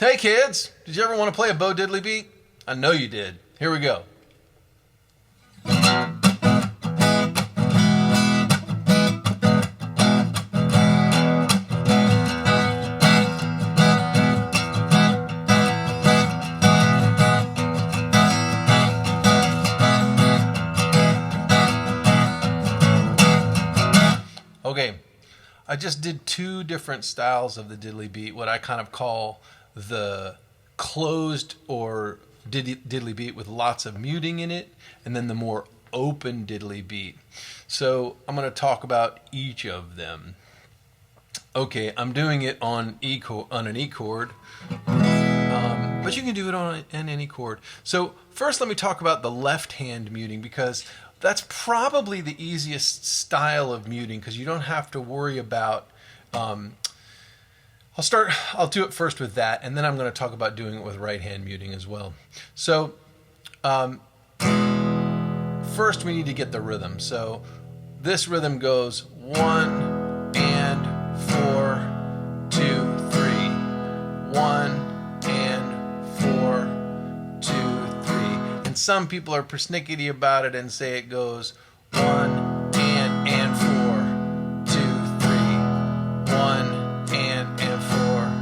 Hey kids, did you ever want to play a Bo Diddley beat? I know you did. Here we go. Okay, I just did two different styles of the diddly beat, what I kind of call the closed or diddly beat with lots of muting in it, and then the more open diddly beat. So I'm going to talk about each of them. Okay, I'm doing it on an E chord, but you can do it on any chord. So first let me talk about the left hand muting, because that's probably the easiest style of muting, because you don't have to worry about I'll do it first with that, and then I'm going to talk about doing it with right hand muting as well. So first we need to get the rhythm. So this rhythm goes 1 and 4 2 3, 1 and 4 2 3. And some people are persnickety about it and say it goes 1 and 4 2 3, 1 and 4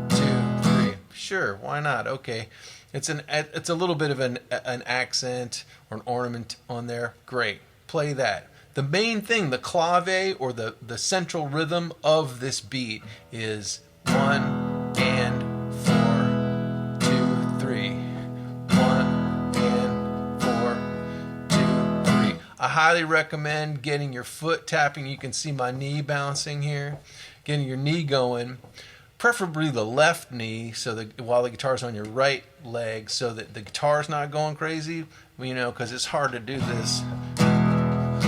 2 3. Sure, why not? Okay, it's a little bit of an accent or an ornament on there. Great, play that. The main thing, the clave or the central rhythm of this beat is 1 and 4 2 3, 1 and 4 2 3. I highly recommend getting your foot tapping. You can see my knee bouncing here. Getting your knee going, preferably the left knee, so that while the guitar's on your right leg, so that the guitar's not going crazy. You know, because it's hard to do this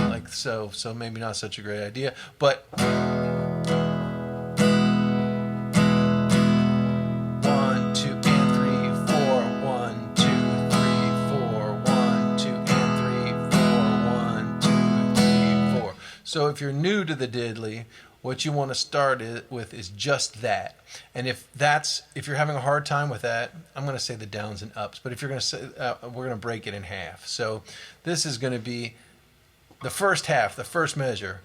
like so. So maybe not such a great idea, but. 1 2 and 3 4 1 2 3 4 1 2 and 3 4 1 2 3 4. So if you're new to the diddly, what you want to start with is just that. And if you're having a hard time with that, I'm going to say the downs and ups. But if you're going to say, we're going to break it in half. So this is going to be the first half, the first measure.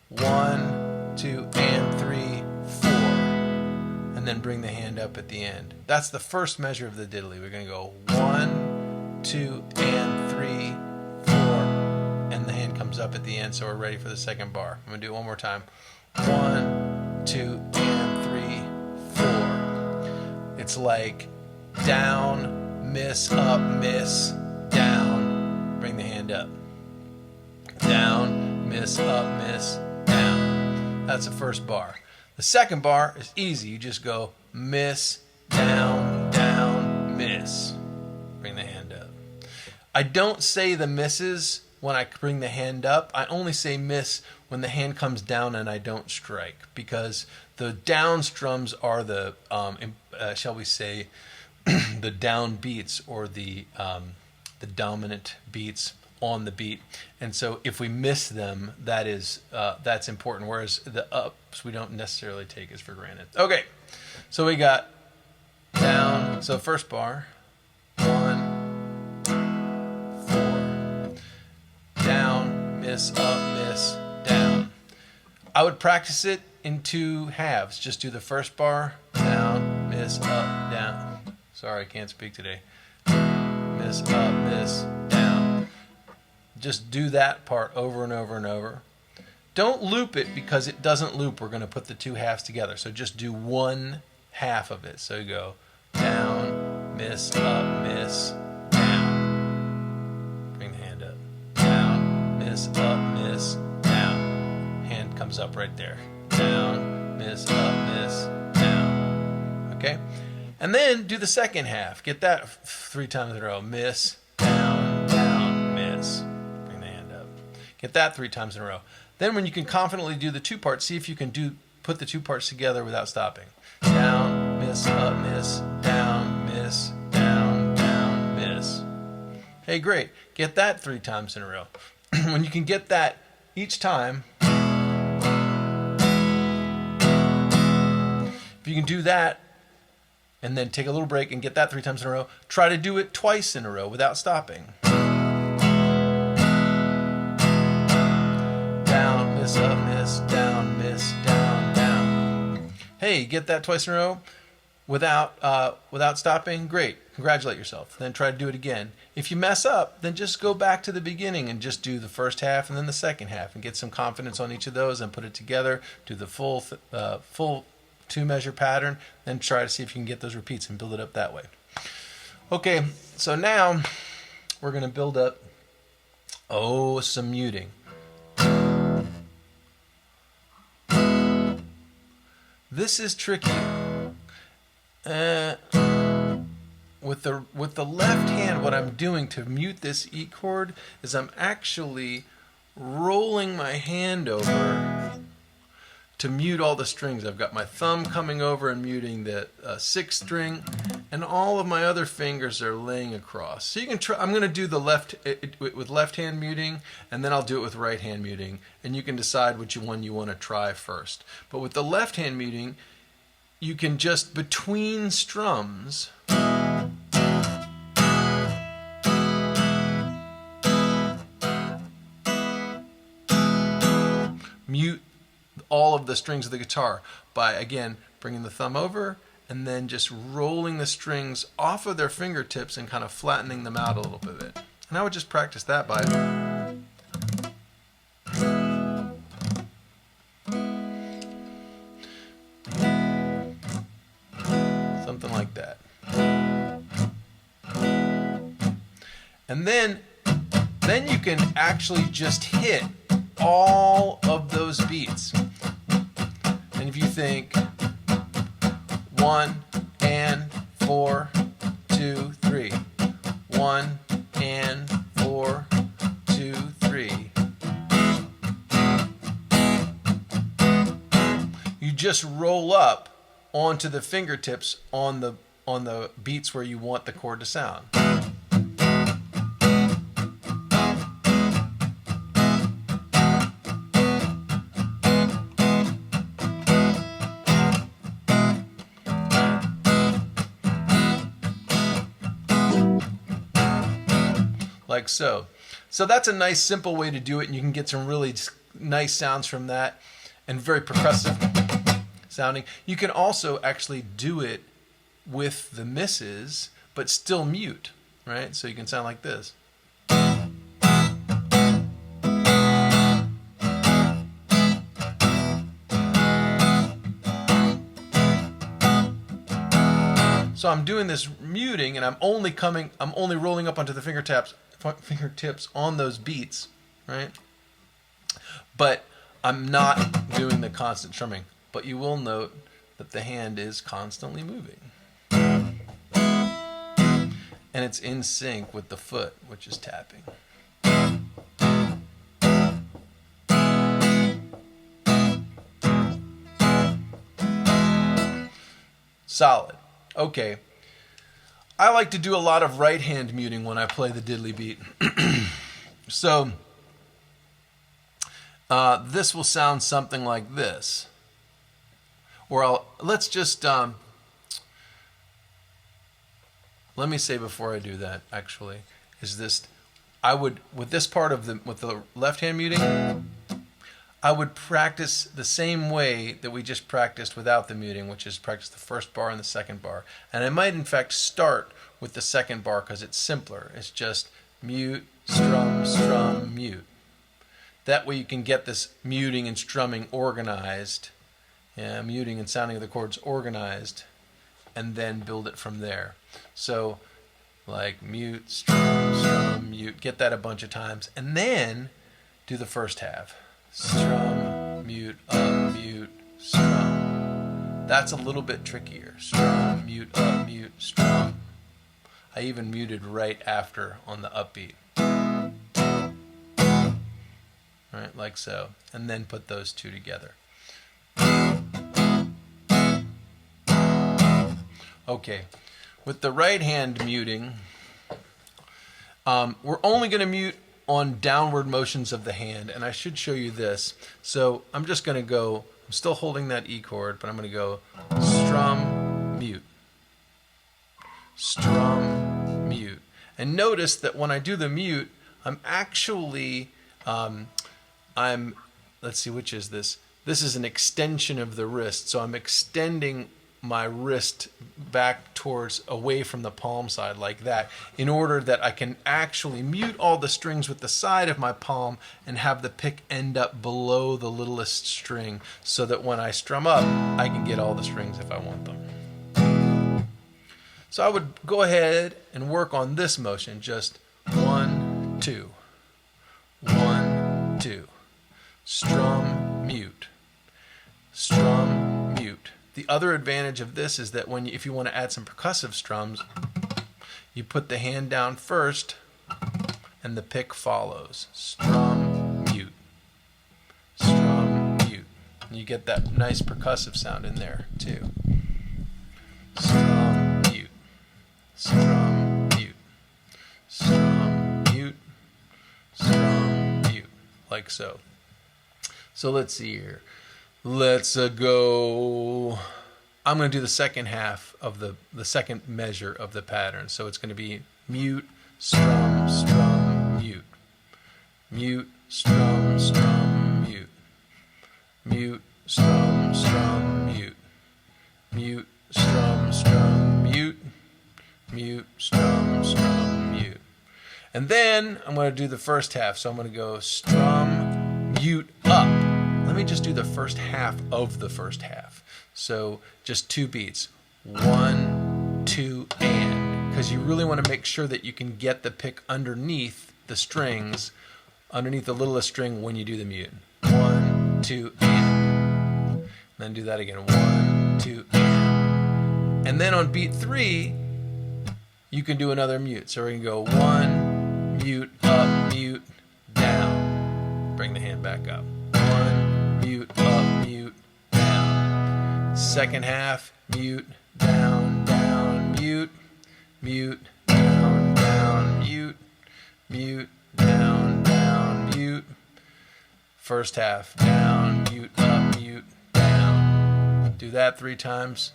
1, 2, and 3, 4. And then bring the hand up at the end. That's the first measure of the diddly. We're going to go 1, 2, and 3, 4. And the hand comes up at the end, so we're ready for the second bar. I'm going to do it one more time. 1, 2, and 3, 4. It's like down, miss, up, miss, down. Bring the hand up. Down, miss, up, miss, down. That's the first bar. The second bar is easy. You just go miss, down, down, miss. Bring the hand up. I don't say the misses when I bring the hand up. I only say miss when the hand comes down and I don't strike, because the down strums are the, shall we say, the down beats, or the dominant beats on the beat. And so if we miss them, that's important, whereas the ups we don't necessarily take as for granted. Okay, so we got down, so first bar, 1, 4, down, miss, up, miss, down. I would practice it in 2 halves. Just do the first bar, down, miss, up, down. Sorry, I can't speak today. Miss, up, miss, down. Just do that part over and over and over. Don't loop it, because it doesn't loop. We're going to put the 2 halves together. So just do 1 half of it. So you go down, miss, up, miss, down. Bring the hand up. Down, miss, up, miss, down. Hand comes up right there. Down, miss, up, miss, down. Okay? And then do the second half. Get that 3 times in a row. Miss, down, down, miss. Bring the hand up. Get that 3 times in a row. Then when you can confidently do the 2 parts, see if you can put the 2 parts together without stopping. Down, miss, up, miss, down, miss, down, down, miss. Hey, great. Get that 3 times in a row. When you can get that each time, if you can do that and then take a little break and get that 3 times in a row. Try to do it twice in a row without stopping. Down, miss, up, miss, down, down. Hey, get that twice in a row without stopping? Great. Congratulate yourself. Then try to do it again. If you mess up, then just go back to the beginning and just do the first half and then the second half and get some confidence on each of those and put it together. Do the full 2-measure pattern. Then try to see if you can get those repeats and build it up that way. Okay, so now we're going to build up, some muting. This is tricky. With the left hand, what I'm doing to mute this E chord is I'm actually rolling my hand over to mute all the strings. I've got my thumb coming over and muting the 6th string, and all of my other fingers are laying across. So you can try. I'm going to do the with left hand muting, and then I'll do it with right hand muting, and you can decide which one you want to try first. But with the left hand muting, you can just between strums mute all of the strings of the guitar by, again, bringing the thumb over and then just rolling the strings off of their fingertips and kind of flattening them out a little bit. And I would just practice that by something like that. And then you can actually just hit all of those beats. And if you think 1 and 4, 2, 3, 1 and 4, 2, 3, you just roll up onto the fingertips on the beats where you want the chord to sound. Like so. So that's a nice simple way to do it, and you can get some really nice sounds from that and very percussive sounding. You can also actually do it with the misses but still mute, right? So you can sound like this. So I'm doing this muting, and I'm only rolling up onto the fingertips on those beats, right? But I'm not doing the constant strumming. But you will note that the hand is constantly moving. And it's in sync with the foot, which is tapping. Solid. Okay. I like to do a lot of right hand muting when I play the diddly beat. So this will sound something like this. Or let's just let me say before I do that, actually, is this, I would, with this part of with the left hand muting, I would practice the same way that we just practiced without the muting, which is practice the first bar and the second bar. And I might in fact start with the second bar because it's simpler. It's just mute, strum, strum, mute. That way you can get this muting and strumming organized, muting and sounding of the chords organized, and then build it from there. So like mute, strum, strum, mute, get that a bunch of times, and then do the first half. Strum, mute, up, mute, strum. That's a little bit trickier. Strum, mute, up, mute, strum. I even muted right after on the upbeat. Right, like so. And then put those two together. Okay, with the right hand muting, we're only going to mute on downward motions of the hand, and I should show you this. So I'm just going to go, I'm still holding that E chord, but I'm going to go strum, mute. strum, mute. And notice that when I do the mute, I'm actually, let's see, which is this? This is an extension of the wrist. So I'm extending my wrist back towards, away from the palm side like that, in order that I can actually mute all the strings with the side of my palm and have the pick end up below the littlest string, so that when I strum up, I can get all the strings if I want them. So I would go ahead and work on this motion, just 1, 2, 1, 2, strum, mute, strum, mute. The other advantage of this is that if you want to add some percussive strums, you put the hand down first and the pick follows. Strum, mute, strum, mute. And you get that nice percussive sound in there too. Strum, mute, strum, mute, strum, mute, strum, mute, like so. So let's see here. Let's go. I'm going to do the second half of the second measure of the pattern. So it's going to be mute, strum, strum, mute. Mute, strum, strum, mute. Mute, strum, strum, mute. Mute, strum, strum, mute. Mute, strum, strum, mute. And then I'm going to do the first half. So I'm going to go strum, mute, up. Let me just do the first half of the first half. So just 2 beats. 1, 2, and. Because you really want to make sure that you can get the pick underneath the strings, underneath the littlest string when you do the mute. 1, 2, and. Then do that again. 1, 2, and. And then on beat 3, you can do another mute. So we're going to go 1, mute, up, mute, down. Bring the hand back up. 1, mute, up, mute, down. Second half, mute, down, down, mute, mute, down, down, mute, mute, down, down, mute. First half, down, mute, up, mute, down. Do that 3 times.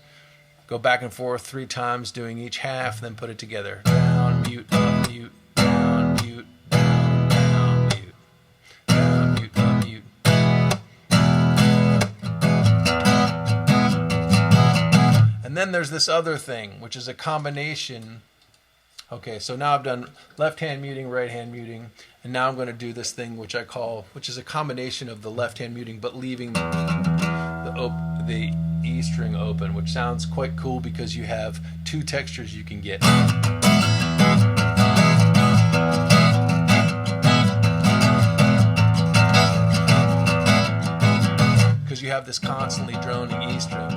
Go back and forth 3 times, doing each half, then put it together. Down, mute, up, mute, down, mute, down, down, mute, down, mute, up, mute. And then there's this other thing, which is a combination. Okay, so now I've done left hand muting, right hand muting, and now I'm going to do this thing which is a combination of the left hand muting, but leaving the E string open, which sounds quite cool because you have 2 textures you can get. Because you have this constantly droning E string.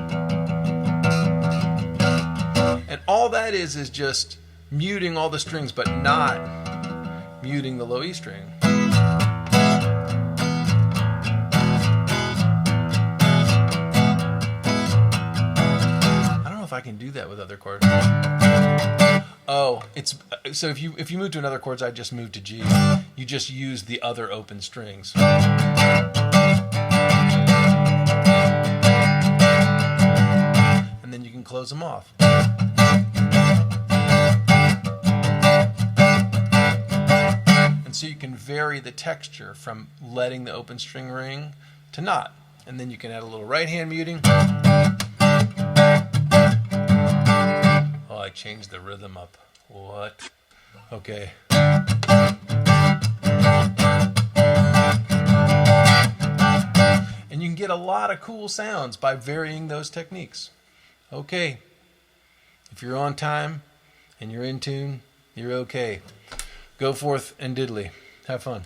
And all that is just muting all the strings, but not muting the low E string. I don't know if I can do that with other chords. Oh, it's so if you move to another chords, I just move to G. You just use the other open strings. And then you can close them off. So you can vary the texture from letting the open string ring to not. And then you can add a little right hand muting. Oh, I changed the rhythm up. What? Okay. And you can get a lot of cool sounds by varying those techniques. Okay. If you're on time and you're in tune, you're okay. Go forth and diddly. Have fun.